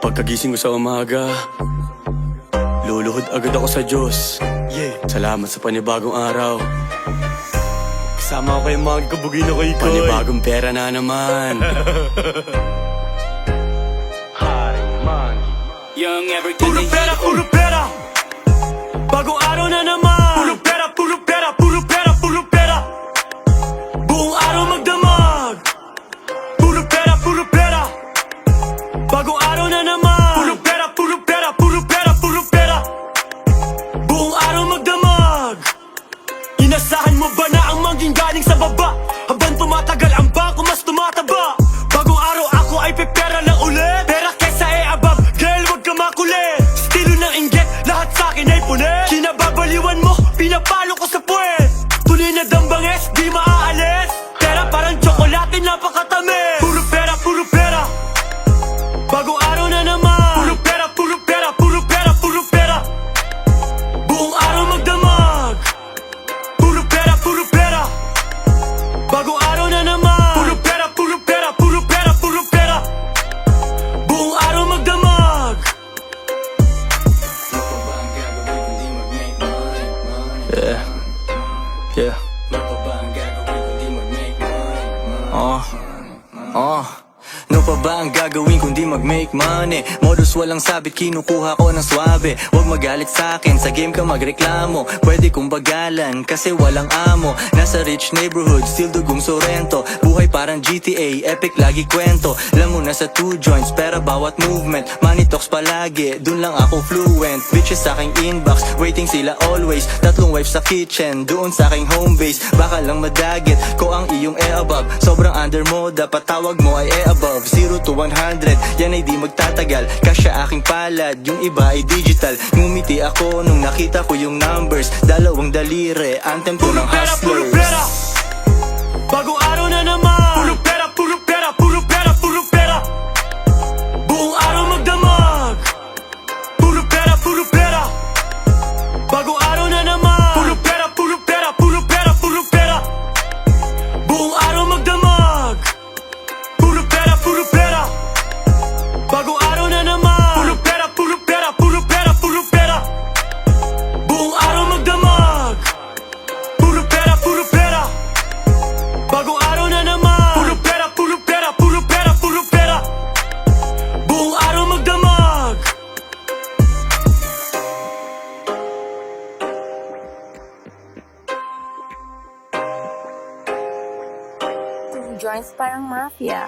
Pagkagising ko sa umaga, luluhod agad ako sa Diyos. Salamat sa panibagong araw. Kasama ko kayong mga kabugin ako ikoy. Panibagong pera na naman. Puro pera, puro pera. Bagong araw na naman. Puro pera, puro pera, puro pera, puro pera. Buong araw magdamag. Puro pera, puro pera. Bagong araw na naman. Puro pera, puro pera, puro pera, puro pera. Buong araw magdamag. Inasahan mo ba na ang maging galing sa baba? Habang tumatagal ang bangko mas tumataba. Bagong araw ako ay pepera lang ulit. Pera kesa above, girl wag ka makulit. Estilo ng inggit, lahat sa'kin ay punet. Kinababaliwan mo, pinapalo ko sa puwet. Tuloy na dambanges, di maaalis. Pera parang tsokolate, napakatamis. Puro pera, puro pera. Bagong araw na naman. Puro pera, puro pera, puro pera, puro pera. Buong araw magdamag. Puro pera, puro pera. Bagong araw na naman. Puro pera, puro pera, puro pera, puro pera. Buong araw magdamag. Yeah. Yeah. Ano pa ba ang gagawin kundi mag-make money? Modus walang sabit, kinukuha ko ng swabe. Huwag magalit sa'kin, sa game ka magreklamo. Pwede kong bagalan, kasi walang amo. Nasa rich neighborhood, still dugong Sorrento. Buhay parang GTA, epic lagi kwento. Alam mo nasa 2 joints, pera bawat movement. Money talks palagi, dun lang ako fluent. Bitches sa aking inbox, waiting sila always. 3 wives sa kitchen, doon sa aking home base. Baka lang madagit ko ang iyong above. Sobrang under mo, dapat tawag mo ay above. 0 to 100, yan ay di magtatagal. Kasya aking palad, yung iba ay digital. Ngumiti ako nung nakita ko yung numbers. Dalawang daliri, anthem ko ng hustlers. Puro pera, bagong araw na naman. Puro pera, puro pera, puro pera, puro pera. Buong araw magdamag. Puro pera, puro pera. Bagong araw na naman. Puro pera, puro pera, puro pera, puro pera. Buong araw magdamag. Puro pera, puro pera. Bagong araw na naman. Puro pera, puro pera, puro pera, puro pera. Buong araw magdamag. Puro pera, puro pera. Bagong araw na naman. Puro pera, puro pera, puro pera, puro pera. Buong araw magdamag. Joints parang mafia.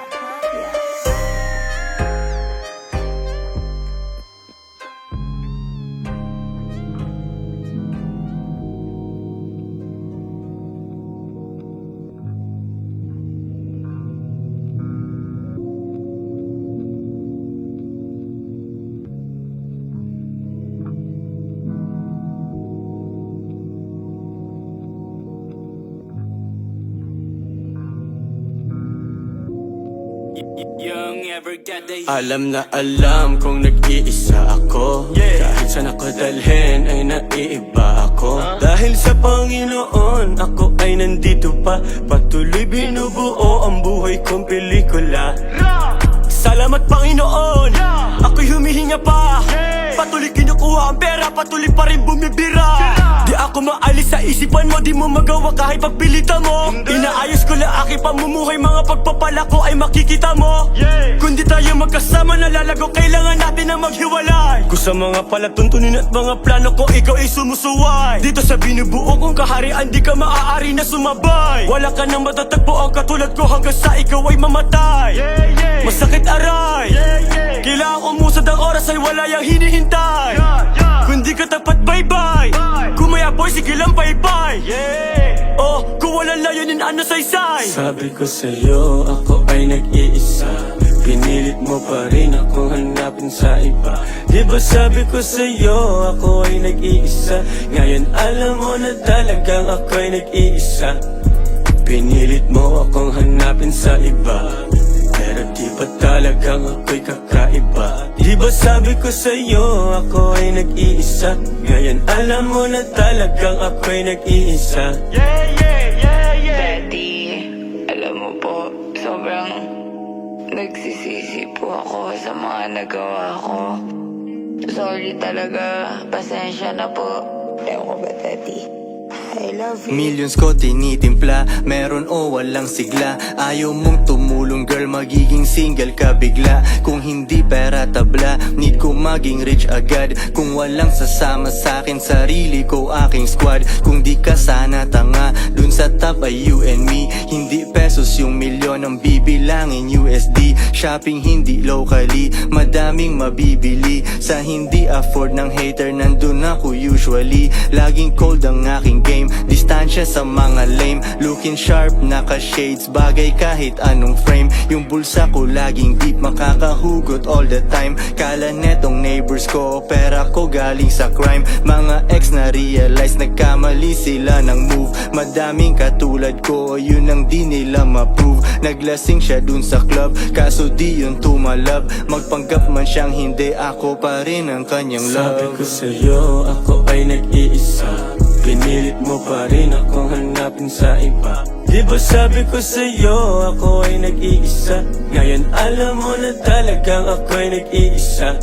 Alam na alam kung nag-iisa ako. Kahit saan ako dalhin ay naiiba ako. Dahil sa Panginoon ako ay nandito pa. Patuloy binubuo ang buhay kong pelikula. Salamat Panginoon, ako'y humihinga pa. Patuloy kinukuha ang pera, patuloy pa rin bumibira. Di ako maalis sa isipan mo, di mo magawa kahit pagpilitan mo. Inaayos ko lang aking pamumuhay, mga pagpapala ko ay makikita mo. Kung di tayo magkasama, nalalago, kailangan natin na maghiwalay. Kung sa mga palatuntunin at mga plano ko, ikaw ay sumusuway. Dito sa binubuo kong kaharian, di ka maaari na sumabay. Wala ka nang matatagpo ang katulad ko hanggang sa ikaw ay mamatay. Masakit aray, kailangan umusad ang oras ay wala yang hinihintay. Kung di ka tapat bye-bye, kung may apoy sige lang bye-bye. Oh, kung walang layunin ano saysay. Sabi ko sa'yo ako ay nag-iisa, pinilit mo pa rin akong hanapin sa iba. Diba sabi ko sa'yo ako ay nag-iisa, ngayon alam mo na talagang ako ay nag-iisa. Pinilit mo akong hanapin sa iba, pero di ba talagang ako'y kakaiba? Di ba sabi ko sa'yo ako ay nag-iisa, ngayon alam mo na talagang ako'y nag-iisa. Betty, alam mo po, sobrang Nagsisisi po ako sa mga nagawa ko. Sorry talaga. Pasensya na po. Ewan ko ba, Tati? I love you. Millions ko tinitimpla, meron o walang sigla. Ayaw mong tumulong girl, magiging single ka bigla. Kung hindi pera tabla, need ko maging rich agad. Kung walang sasama sa'kin, sarili ko aking squad. Kung di ka sana tanga, dun sa top ay you and me. Hindi pesos yung milyon ang bibilangin USD. Shopping hindi locally, madaming mabibili. Sa hindi afford ng hater, nandun ako usually. Laging cold ang aking game, distansya sa mga lame. Looking sharp, naka-shades, bagay kahit anong frame. Yung bulsa ko laging deep, makakahugot all the time. Kala netong neighbors ko, pera ko galing sa crime. Mga ex na realize, nagkamali sila ng move. Madaming katulad ko, yun ang di nila ma-prove. Naglasing siya dun sa club, kaso di yun tumalab. Magpanggap man siyang hindi, ako pa rin ang kanyang love. Sabi ko sa'yo, ako ay nag-iisa. Pinilit mo pa rin akong hanapin sa iba. Di ba sabi ko sa'yo, ako ay nag-iisa. Ngayon alam mo na talagang ako ay nag-iisa.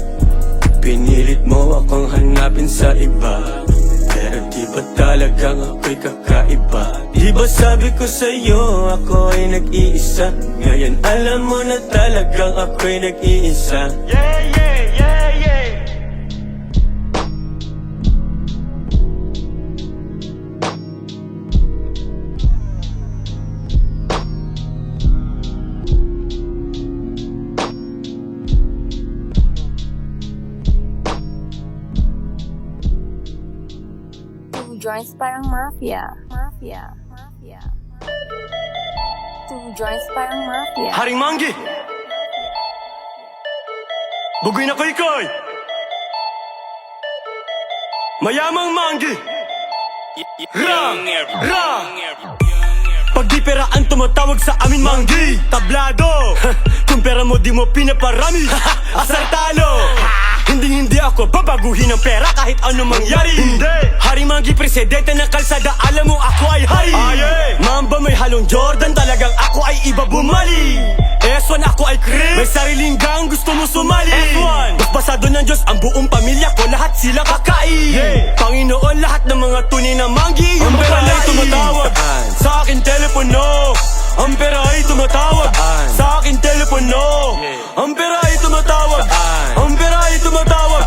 Pinilit mo akong hanapin sa iba, pero di ba talagang ako'y kakaiba? Di ba sabi ko sa'yo, ako ay nag-iisa. Ngayon alam mo na talagang ako'y nag-iisa. Yeah, yeah, yeah, yeah. Two joints parang mafia. Two joints parang mafia. Haring Manggi! Bugoy na koy-koy! Mayamang Manggi! Rang! Rang! Pag di pera ang tumatawag sa amin Manggi, tablado! Kung pera mo di mo pinaparami, asar talo! Hindi ako babaguhin ang pera kahit ano mangyari. Hindi! Haring Manggi, presidente ng kalsada, alam mo ako ay hari. Mamba may halong Jordan, talagang ako ay iba bumali. S1 ako ay crib, may sariling gang, gusto mo sumali. S1 mas basado ng Diyos, ang buong pamilya ko, lahat sila kakain. Panginoon, lahat ng mga tunay na Manggi, ang pera ay tumatawag sa akin telepono. Ang pera ay tumatawag sa akin telepono. Ang pera ay tumatawag. Ang pera ay tumatawag.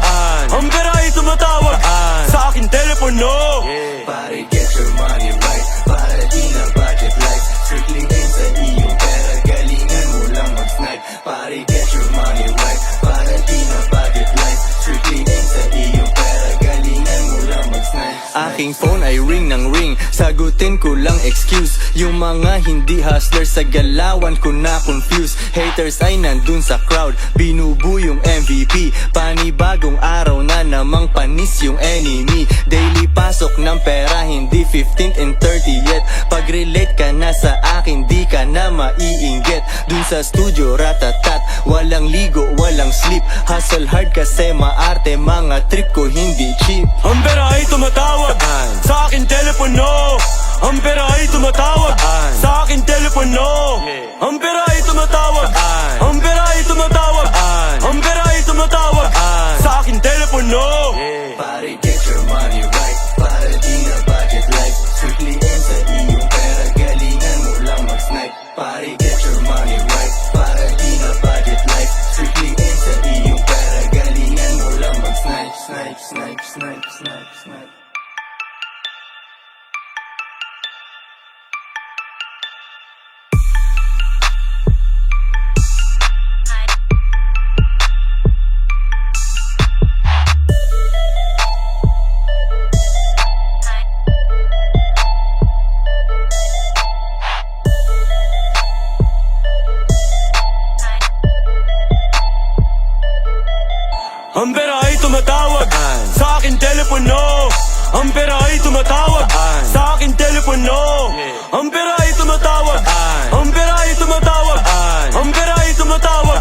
Ang pera ay tumatawag sa akin telepono. Pare, get your money right, para di na budget life. Strictly aim sa iyong pera, galingan mo lang mag-snipe. Pare, get your money right, para di na budget life. Strictly aim sa iyong pera, galingan mo lang mag-snipe. Aking phone ay ring ng ring, sagutin ko lang excuse. Yung mga hindi hustler sa galawan ko na confuse. Haters ay nandun sa crowd, binubu yung MVP. Panibagong araw na namang panis yung enemy. Daily pasok ng pera, hindi 15th and 30th. Pag relate ka na sa akin, di ka na maiinggit. Dun sa studio, ratatat, walang ligo, walang sleep. Hustle hard kasi maarte, mga trip ko hindi cheap. Ang pera ay tumatawag sa akin telepono. Ang pera ay tumatawag sa akin telepono. Ang pera ay tumatawag. Ang pera ay tumatawag. Ang pera ay tumatawag sa akin telepono. Pare, get your money right, para di na budget life. Strictly aim sa iyong pera, galingan mo lang mag-snipe. Pare, get your money right, para di na budget life. Strictly aim sa iyong pera, galingan mo lang mag-snipe. Snipe, snipe, snipe, snipe, snipe. Ang pera ay tumatawag sa akin telepono. Ang pera ay tumatawag sa akin telepono. Ang pera ay tumatawag. Ang pera ay tumatawag. Ang pera ay tumatawag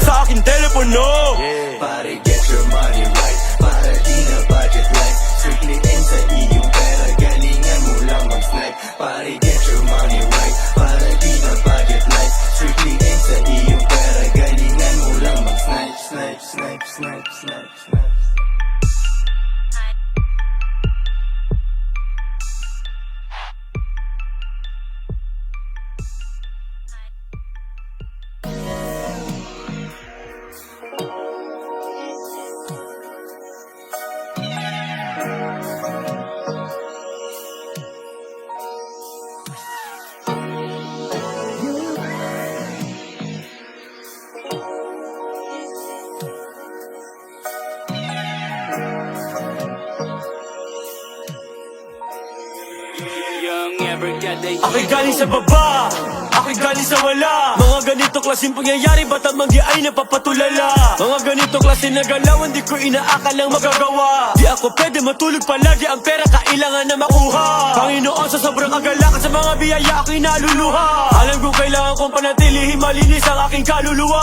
sa akin telepono. Pare, get your money right, para di na budget life. Strictly aim sa iyong pera, galingan mo lang mag-snipe. Pare, get your money right, para di na budget life. Strictly aim sa iyong pera, Ako'y galing sa baba, ako'y galing sa wala. Mga ganito klaseng pangyayari, ba't ang manggi ay napapatulala? Mga ganito klaseng nagalawan, di ko inaakalang magagawa. Di ako pwede matulog palagi, ang pera kailangan na makuha. Panginoon, sa sobrang kagalakan, sa mga biyaya ako'y naluluha. Alam kong kailangan kong panatilihin malinis ang aking kaluluwa.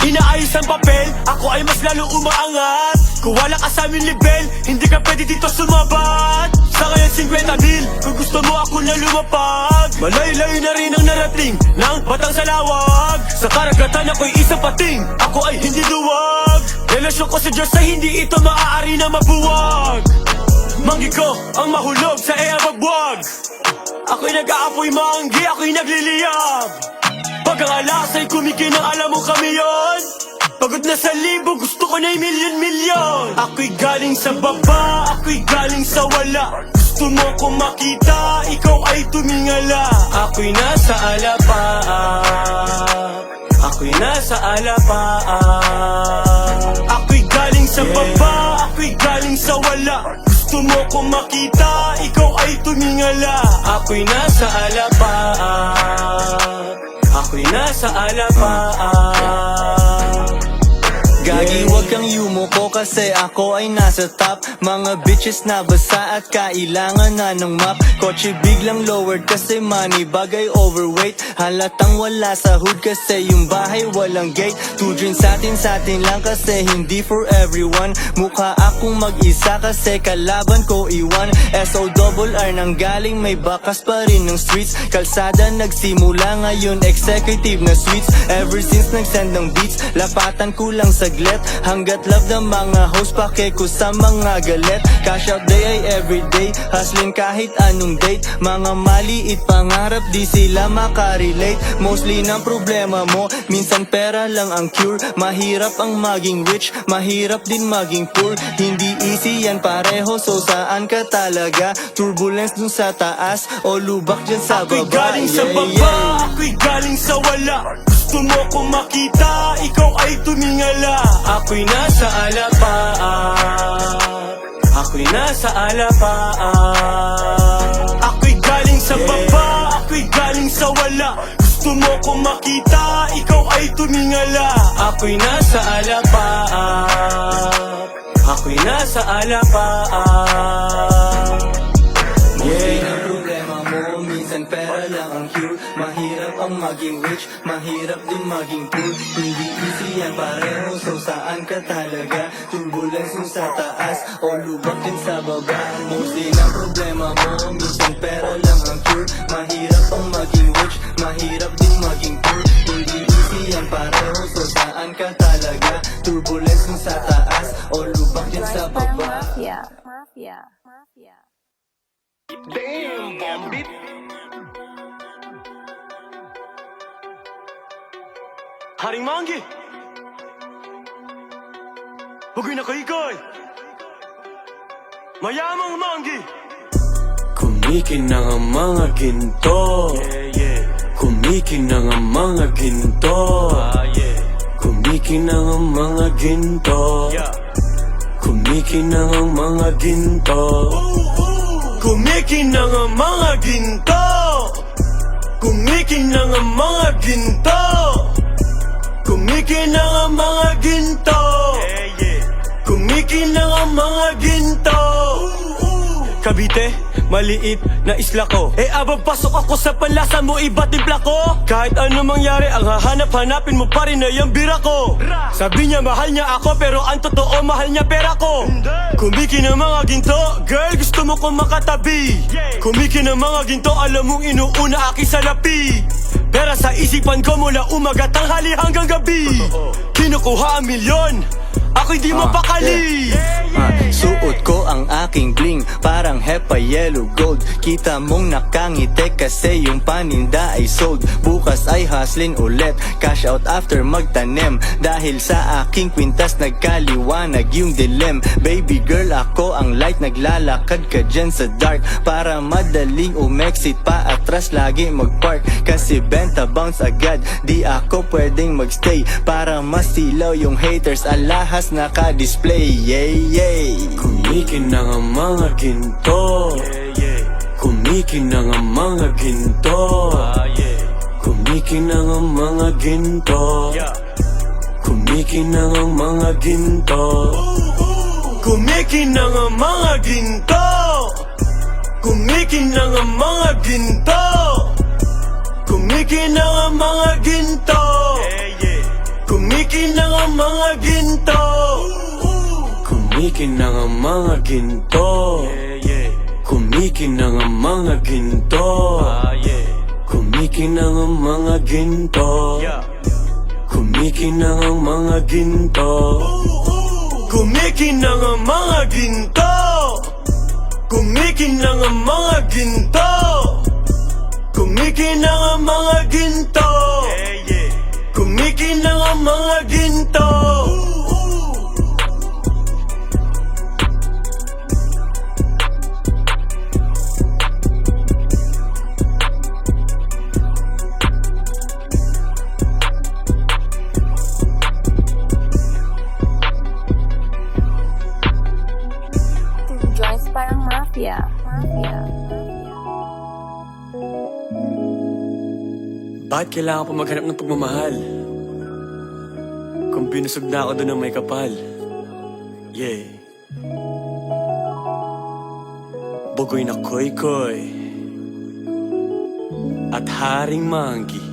Inaayos ang papel, ako ay mas lalo umaangat. Kung wala ka sa aming level, hindi ka pwede dito sumabat. Sa ngayon 50 mil, kung gusto mo ako na lumapag. Malayo-layo na rin ang narating ng batang salawag. Sa karagatan ako'y isang pating, ako ay hindi duwag. Relasyon ko sa Diyos ay hindi ito maaari na mabuwag. Manggi ko ang mahulog sa eabagwag. Ako'y nag-aapoy manggi, ako'y nagliliyab. Pag ang alas ay kumikinang, alam mo kami yon. Pagod na sa libo, gusto ko na'y milyon-milyon. Ako'y galing sa baba, ako'y galing sa wala. Gusto mo kong makita, ikaw ay tumingala. Ako'y nasa alapaap, ako'y nasa alapaap. Ako'y galing sa baba, ako'y galing sa wala. Gusto mo kong makita, ikaw ay tumingala. Ako'y nasa alapaap, ako'y nasa alapaap. Gagi, wag kang yumuko kasi ako ay nasa top. Mga bitches na basa at kailangan na ng map. Kotse biglang lowered kasi money bagay overweight. Halatang wala sa hood kasi yung bahay walang gate. 2 drinks satin lang kasi hindi for everyone. Mukha akong mag-isa kasi kalaban ko iwan. SORR nang galing, may bakas pa rin ng streets. Kalsada nagsimula ngayon, executive na suites. Ever since nagsend ng beats, lapatan ko lang saglit. Hanggat love ng mga host, pake ko sa mga galit. Cash out day ay everyday, hustling kahit anong date. Mga maliit pangarap, di sila makarelate. Mostly ng problema mo, minsan pera lang ang cure. Mahirap ang maging rich, mahirap din maging poor. Hindi easy yan pareho, so saan ka talaga? Turbulence dun sa taas, o lubak dyan sa baba. Ako'y galing sa baba, ako'y galing sa wala. Gusto mo kong makita, ikaw ay tumingala. Ako'y nasa alapaap, ako'y nasa alapaap. Ako'y galing sa baba, ako'y galing sa wala. Gusto mo kong makita, ikaw ay tumingala. Ako'y nasa alapaap, ako'y nasa alapaap. Yeah, ang problema mo, minsan pera lang ang cure. Mahirap ang maging rich, mahirap din maging poor. Hindi easy yan pareho, so saan ka talaga? Turbulence yung sa taas, o lubak din sa baba. Mostly ng problema mo, minsan pera lang ang cure. Mahirap ang maging rich, mahirap din maging poor. Hindi easy yan pareho, so saan ka talaga? Turbulence yung sa taas, o lubak din sa Joints parang baba. mafia. Mafia. Mafia. Damn, Gambit. Haring Manggi, huwag na kaikoy. Mayamang Manggi. Kumikinang ang mga ginto, kumikinang ang mga ginto, kumikinang ang mga ginto, kumikinang ang mga ginto, kumikinang ang mga ginto, kumikinang ang mga ginto, kumikinang ang mga ginto, kumikinang ang mga ginto. Cavite, maliit na isla ko. Abang pasok ako sa panlasa mo, iba timpla ko. Kahit ano mangyari, ang hahanap-hanapin mo pa rin na yung bira ko. Sabi niya mahal niya ako, pero ang totoo mahal niya pera ko. Kumikinang mga ginto, girl gusto mo kong makatabi. Kumikinang mga ginto, alam mong inuuna aking salapi. Pera sa isipan ko mula umaga, tanghali hanggang gabi. Kinukuha ang milyon, ako'y di mapakali. Suot ko ang aking bling, parang hepa yellow gold. Kita mong nakangiti kasi yung paninda ay sold. Bukas ay hustling ulit, cash out after magtanim. Dahil sa aking kwintas nagkaliwanag yung dilim. Baby girl ako ang light, naglalakad ka dyan sa dark. Para madaling umexit pa atras lagi magpark. Kasi benta bounce agad, di ako pwedeng magstay. Para masilaw yung haters, alahas naka-display. Yeah, yeah. Kumikinang ang mga ginto, Kumikinang ang mga ginto. Kumikinang ang mga ginto. Kumikinang ang mga ginto. Kumikinang ang mga ginto. Kumikinang ang mga ginto. Kumikinang ang mga ginto. Kumikinang ang mga ginto. Kumikinang ang mga ginto. Kumikinang ang mga ginto. Kumikinang ang mga ginto. Kumikinang ang mga ginto. Kumikinang ang mga ginto. Kumikinang ang mga ginto. Kumikinang ang mga ginto. Kumikinang ang mga ginto. Joyce parang Mafia. Bakit kailangan pa maghanap ng pagmamahal? Kung binusog na ako doon ng may kapal. Yeah. Bugoy na koy-koy at haring manggi.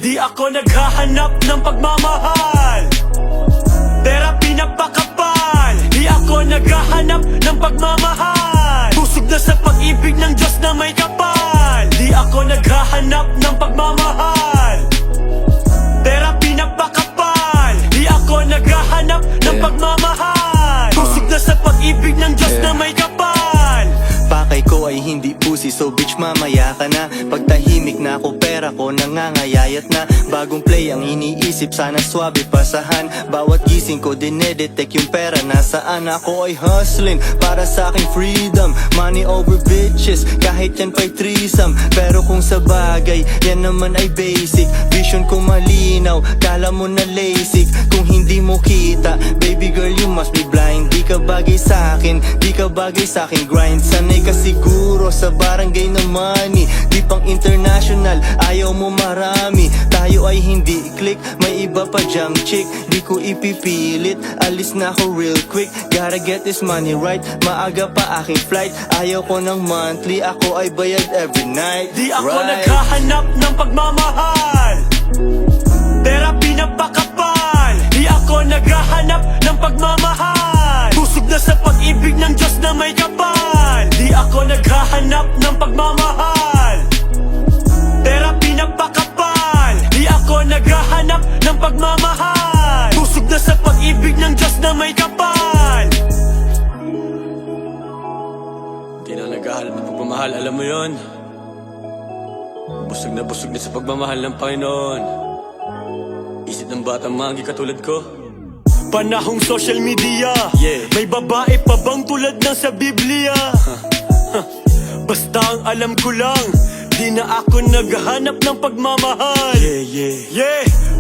Di ako naghahanap ng pagmamahal. Therapy na pakapal. Di ako naghahanap ng pagmamahal. Busog na sa pag-ibig ng Diyos na may kapal. Di ako naghahanap ng pagmamahal. Therapy na pakapal. Di ako naghahanap ng pagmamahal. Busog na sa pag-ibig ng Diyos na may kapal. Pakay ko ay hindi pusi, so bitch mamaya ka na. Pagtahimik na ako, pera ko nangangayayat na. Bagong play ang iniisip, sana swabe pasahan. Bawat gising ko dinedetect yung pera nasaan. Ako ay hustling para sa aking freedom. Money over bitches, kahit yan pa'y threesome. Pero kung sa bagay, yan naman ay basic. Vision ko malinaw, kala mo na lazy. Kung hindi mo kita, baby girl you must be blind. Di ka bagay sa akin, di ka bagay sa akin. Grind, sanay ka siguro sa barangay na money. Di pang international, ayaw mo marami. Tayo ay hindi click, may iba pa dyang chick. Di ko ipipilit, alis na ako real quick. Gotta get this money right, maaga pa aking flight. Ayaw ko ng monthly, ako ay bayad every night. Di ako naghahanap ng pagmamahal. Therapy na pakapal. Di ako naghahanap ng pagmamahal. Busog na sa pag-ibig ng Diyos na may kapal. Di ako naghahanap ng pagmamahal. Therapy na pakapal. Di ako naghahanap ng pagmamahal. Busog na sa pag-ibig ng Diyos na may kapal. Di na naghahanap ng pagmamahal, alam mo yon. Busog na sa pagmamahal ng Panginoon. Isip ng batang magi katulad ko. Panahong social media, may babae pa bang tulad ng sa Biblia? Basta ang alam ko lang, di na ako naghahanap ng pagmamahal.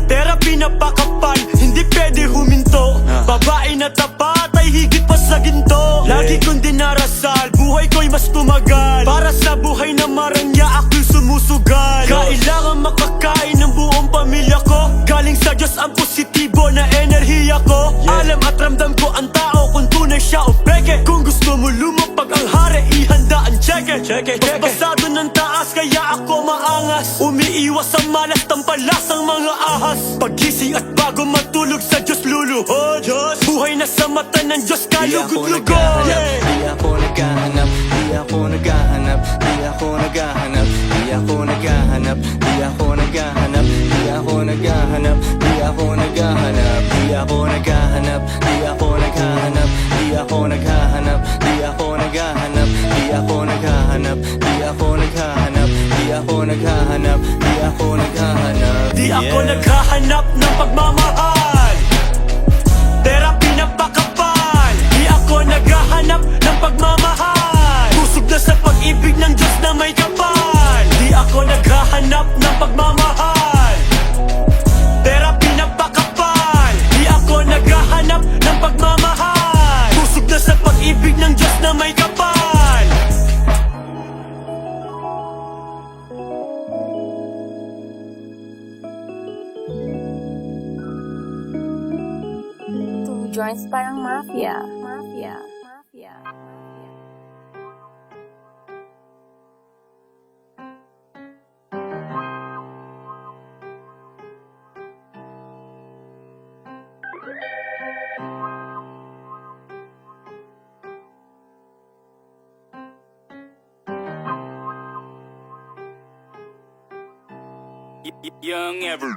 Therapy na pakapal, hindi pwede huminto. Babae na tapat ay higit pa sa ginto. Lagi kong dinarasal, buhay ko'y mas tumagal. Para sa buhay na maranya ako'y sumusugal. Kailangan makakain ng buong pamilya ko. Galing sa Diyos ang positibo na enerhiya ko. Alam at ramdam ko ang tao kung tunay siya o peke. Kung gusto mo lumapag ang hari, ihanda ang cheque. Mas basado ng taas kaya ako maangas. Umiiwas sa malas, tampalas ang mga ahas. Pagising at bago matulog sa Diyos luluhod. Buhay na sa mata ng Diyos kalugod-lugod. Di ako naghahanap, di ako naghahanap, di ako naghahanap, di ako naghahanap, di ako naghahanap, di ako naghahanap, di ako naghahanap, di ako naghahanap, di ako naghahanap, di ako naghahanap, di ako naghahanap, di ako naghahanap, di ako naghahanap, di ako naghahanap, di ako naghahanap. Di ako naghahanap ng pagmamahal. Therapy na pakapal. Di ako naghahanap ng pagmamahal. Busog na sa pag-ibig ng Diyos na may kapal. Di ako naghahanap ng pagmamahal. Therapy na pakapal. Di ako naghahanap ng pagmamahal. Busog na sa pag-ibig ng Diyos na may joints parang mafia. Mafia. Mafia.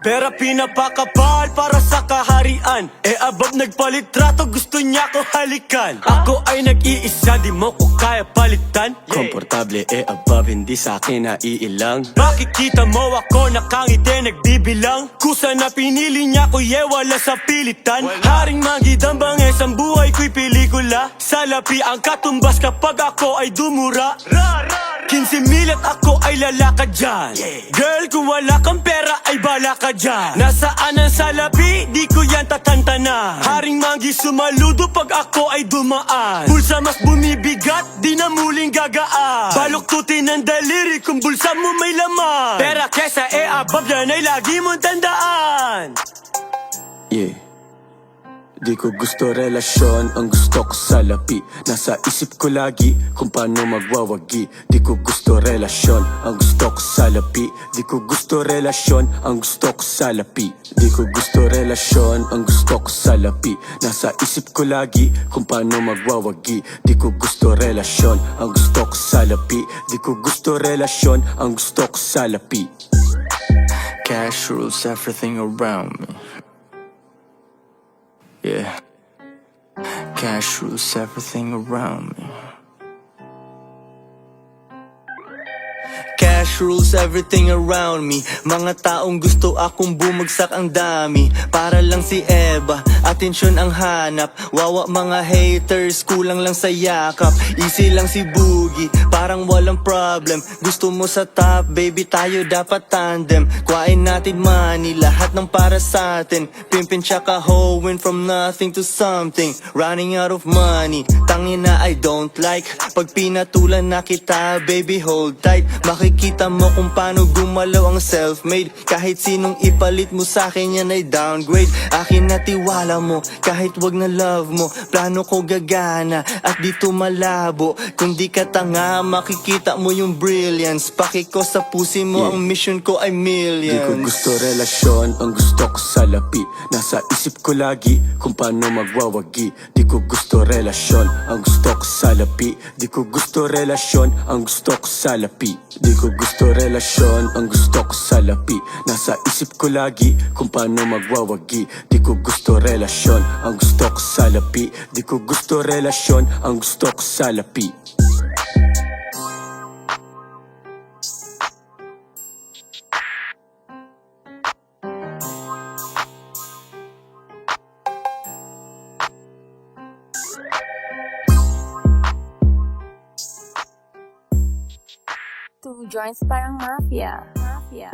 Pera pinapakapal para sa kaharian. Above nagpalit trato, gusto niya ko halikan. Ako ay nag-iisa, di mo ko kaya palitan. Komportable above, hindi sa akin naiilang. Makikita mo ako nakangiti, nagbibilang. Kusa na pinili niya ko, wala sa pilitan. Haring magidang bangis, ang buhay ko'y pelikula. Salapi ang katumbas kapag ako ay dumura. 15,000 at ako ay lalakad dyan. Girl, kung wala kang pera ay bala ka dyan. Nasaan ang salapi, di ko yan tatantanan. Haring manggi sumaludo pag ako ay dumaan. Bulsa mas bumibigat, di na muling gagaan. Baluktutin ng daliri kung bulsa mo may laman. Pera kesa above yan ay lagi mong tandaan. Di ko gusto relasyon, ang gusto ko salapi. Nasa isip ko lagi kung paano magwawagi. Di ko gusto relasyon, ang gusto ko salapi. Di ko gusto relasyon, ang gusto ko salapi. Di ko gusto relasyon, ang gusto ko salapi. Nasa isip ko lagi kung paano magwawagi. Di ko gusto relasyon, ang gusto ko salapi. Di ko gusto relasyon, ang gusto ko salapi. Cash rules everything around me. Yeah. Cash rules everything around me. Cash rules everything around me. Mga taong gusto akong bumagsak ang dami. Para lang si Eva, atensyon ang hanap. Wawa mga haters, kulang lang sa yakap. Easy lang si Boogie, parang walang problem. Gusto mo sa top, baby tayo dapat tandem. Kuhain natin money, lahat ng para sa atin. Pimpin tsaka hoeing from nothing to something. Running out of money, tangin na I don't like. Pag pinatulan na kita, baby hold tight. Makikita mo kung paano gumalaw ang self-made. Kahit sinong ipalit mo sa'kin yan ay downgrade. Akin na tiwala mo, kahit wag na love mo. Plano ko gagana at dito malabo. Kung di ka tanga, makikita mo yung brilliance. Paki ko sa pusi mo, ang mission ko ay millions. Di ko gusto relasyon, ang gusto ko salapi. Nasa isip ko lagi kung paano magwawagi. Di ko gusto relasyon, ang gusto ko salapi. Di ko gusto relasyon, ang gusto ko salapi. Di ko gusto relasyon, ang gusto ko salapi. Nasa isip ko lagi kung paano magwawagi. Di ko gusto relasyon, ang gusto ko salapi. Di ko gusto relasyon, ang gusto ko salapi. Two joints parang mafia. Mafia.